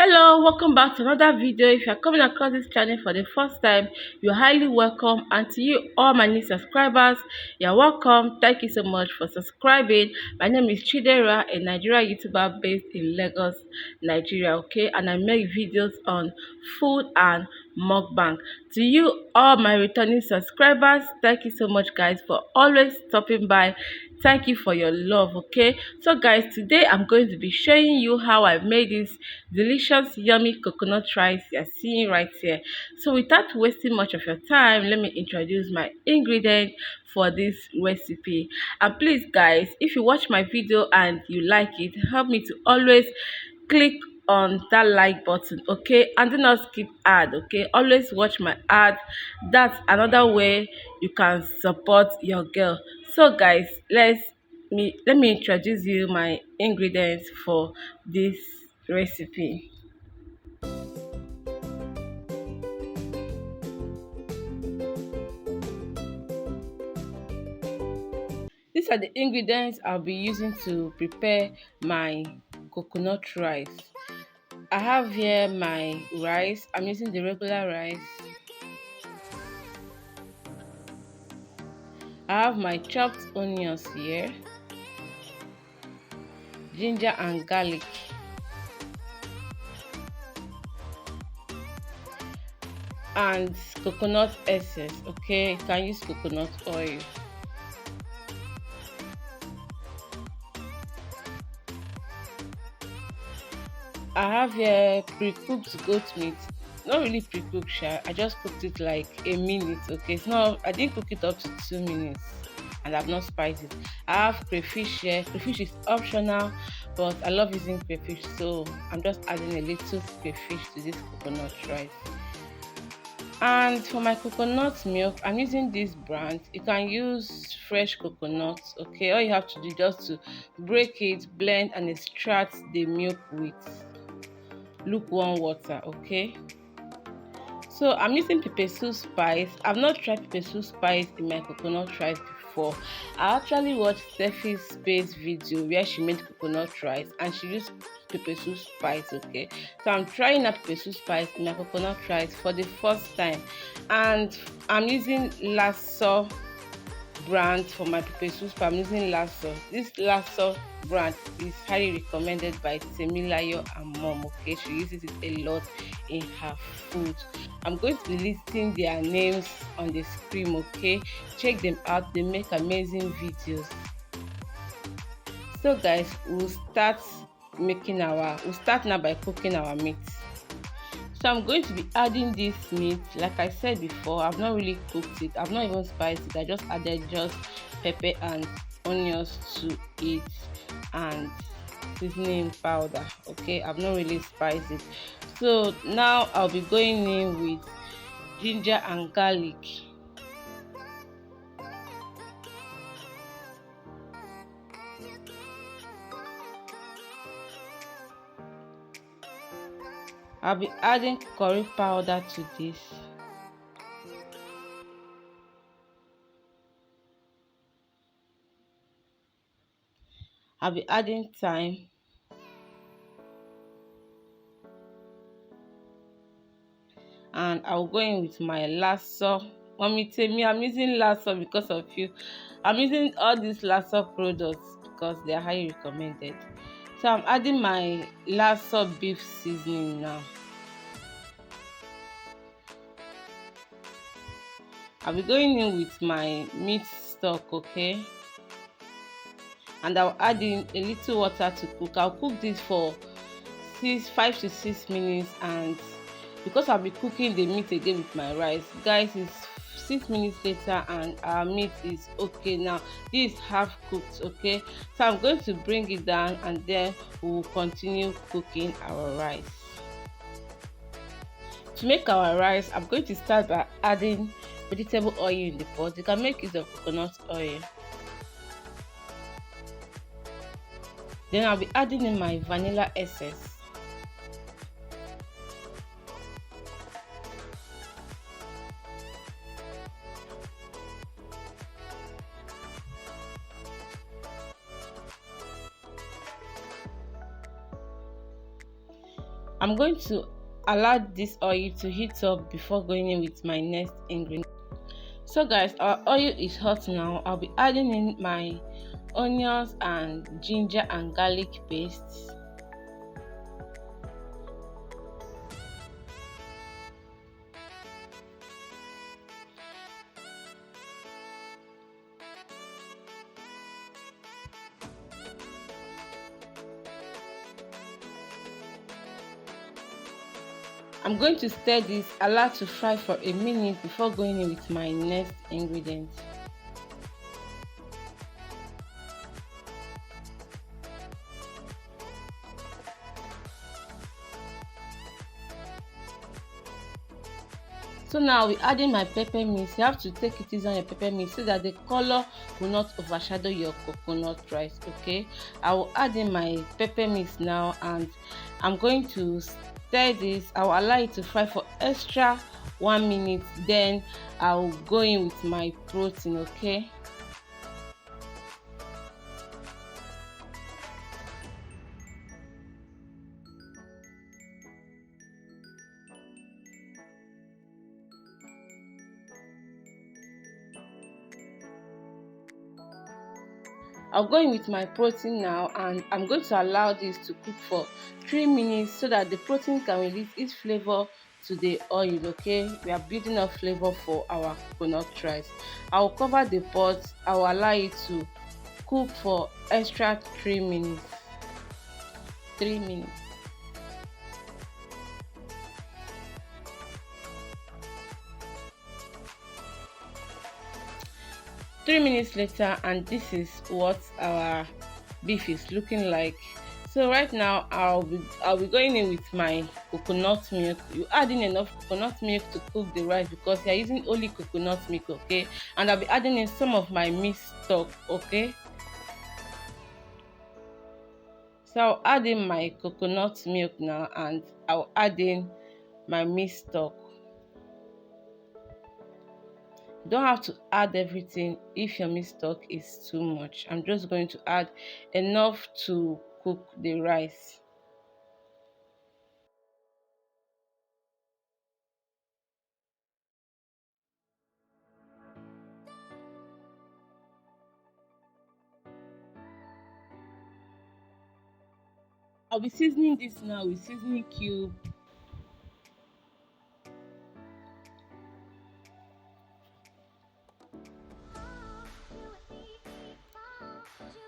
Hello, welcome back to another video. If you're coming across this channel for the first time, you're highly welcome. And to you, all my new subscribers, you're welcome. Thank you so much for subscribing. My name is Chidera, a Nigerian YouTuber based in Lagos, Nigeria. Okay, and I make videos on food and mukbang. To you, all my returning subscribers, thank you so much, guys, for always stopping by. Thank you for your love. Okay, so guys, today I'm going to be showing you how I made this delicious yummy coconut rice you're seeing right here. So without wasting much of your time, let me introduce my ingredients for this recipe. And please guys, if you watch my video and you like it, help me to always click on that like button, okay, and do not skip ad. Okay, always watch my ad. That's another way you can support your girl. So guys, let me introduce you my ingredients for this recipe. These are the ingredients I'll be using to prepare my coconut rice. I have here my rice. I'm using the regular rice. I have my chopped onions here, ginger and garlic, and coconut essence. Okay, you can use coconut oil. I have here pre-cooked goat meat. Not really pre-cooked, sha. I just cooked it like a minute. Okay, it's not. I didn't cook it up to 2 minutes, and I've not spiced it. I have crayfish here. Crayfish is optional, but I love using crayfish, so I'm just adding a little crayfish to this coconut rice. And for my coconut milk, I'm using this brand. You can use fresh coconut. Okay, all you have to do is just to break it, blend, and extract the milk with lukewarm water. Okay, so I'm using pepper soup spice. I've not tried pepper soup spice in my coconut rice before. I actually watched Steffi's Space video where she made coconut rice and she used pepper soup spice. Okay, so I'm trying out pepper soup spice in my coconut rice for the first time, and I'm using Lasso brand for my pepper soup. I'm using Lasso. This Lasso brand is highly recommended by Temilayo and mom. Okay, she uses it a lot in her food. I'm going to be listing their names on the screen. Okay, check them out, they make amazing videos. So guys, we'll start now by cooking our meat. So I'm going to be adding this meat. Like I said before, I've not really cooked it, I've not even spiced it. I just added just pepper and onions to it and seasoning powder. Okay, I've not really spiced it. So now I'll be going in with ginger and garlic. I'll be adding curry powder to this. I'll be adding thyme, and I'll go in with my Lasso. Mommy tell me I'm using Lasso because of you. I'm using all these Lasso products because they are highly recommended. So I'm adding my Lasso beef seasoning now. I'll be going in with my meat stock. Okay, and I'll add in a little water to cook. I'll cook this for 5 to 6 minutes, and because I'll be cooking the meat again with my rice, guys, it's 6 minutes later and our meat is okay. Now this is half cooked. Okay, so I'm going to bring it down and then we'll continue cooking our rice. To make our rice, I'm going to start by adding vegetable oil in the pot. You can make use of coconut oil. Then I'll be adding in my vanilla essence. I'm going to allow this oil to heat up before going in with my next ingredient. So guys, our oil is hot now. I'll be adding in my onions and ginger and garlic paste. I'm going to stir this, allow to fry for a minute before going in with my next ingredient. So now we're adding my pepper mix. You have to take it easy on your pepper mix so that the color will not overshadow your coconut rice. Okay, I will add in my pepper mix now, and I'm going to stir this. I will allow it to fry for extra 1 minute, then I'll go in with my protein. Okay, I'll go in with my protein now, and I'm going to allow this to cook for 3 minutes so that the protein can release its flavor to the oil. Okay, we are building up flavor for our coconut rice. I'll cover the pot. I'll allow it to cook for extra 3 minutes. 3 minutes. 3 minutes later, and this is what our beef is looking like. So right now I'll be going in with my coconut milk. You add in enough coconut milk to cook the rice because you're using only coconut milk. Okay, and I'll be adding in some of my meat stock. Okay, so I'll add in my coconut milk now, and I'll add in my meat stock. You don't have to add everything if your meat stock is too much. I'm just going to add enough to cook the rice. I'll be seasoning this now with seasoning cube.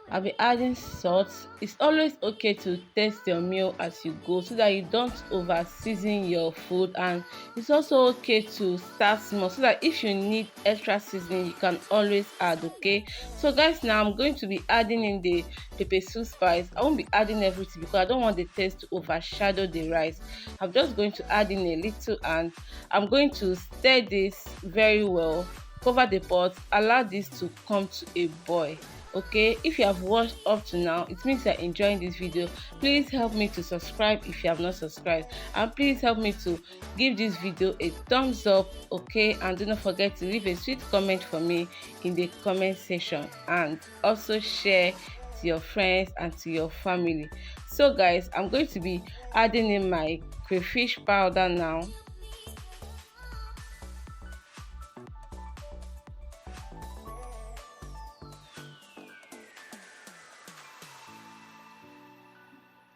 I'll be adding salt. It's always okay to taste your meal as you go so that you don't over season your food, and it's also okay to start small so that if you need extra seasoning you can always add. Okay, so guys, now I'm going to be adding in the pepper soup spice. I won't be adding everything because I don't want the taste to overshadow the rice. I'm just going to add in a little, and I'm going to stir this very well. Cover the pot, allow this to come to a boil. Okay, if you have watched up to now, it means you're enjoying this video. Please help me to subscribe if you have not subscribed, and please help me to give this video a thumbs up. Okay, and do not forget to leave a sweet comment for me in the comment section, and also share to your friends and to your family. So guys, I'm going to be adding in my crayfish powder now.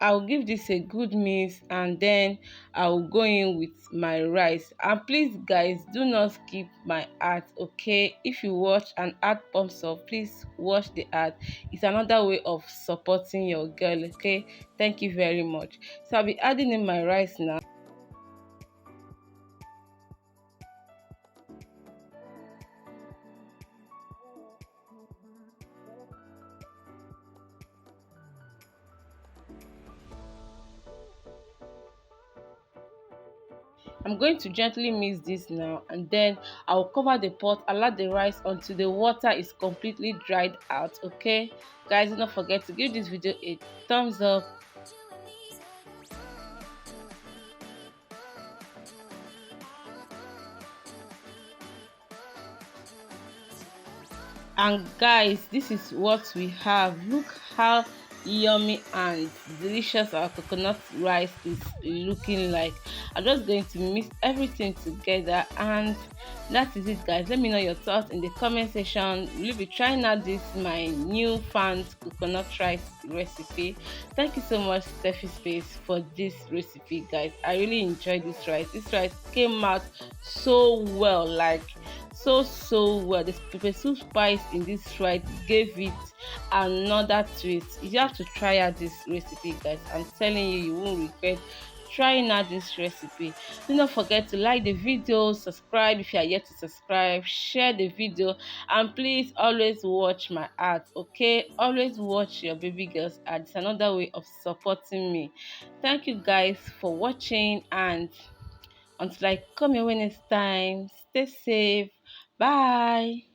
I'll give this a good mix, and then I'll go in with my rice. And please guys, do not skip my ad. Okay, if you watch and ad pumps up, please watch the ad. It's another way of supporting your girl. Okay, thank you very much. So I'll be adding in my rice now. I'm going to gently mix this now, and then I'll cover the pot, allow the rice until the water is completely dried out. Okay guys, do not forget to give this video a thumbs up. And guys, this is what we have. Look how yummy and delicious our coconut rice is looking like. I'm just going to mix everything together, and that is it, guys. Let me know your thoughts in the comment section. Will you be trying out this my new found coconut rice recipe? Thank you so much, Steffi Space, for this recipe, guys. I really enjoyed this rice. This rice came out so well, like so well. The pepper soup spice in this rice gave it another twist. You have to try out this recipe, guys. I'm telling you, you won't regret trying out this recipe. Do not forget to like the video, subscribe if you are yet to subscribe, share the video, and please always watch my ads. Okay, always watch your baby girl's ads. It's another way of supporting me. Thank you guys for watching, and until I come your way next time, stay safe. Bye.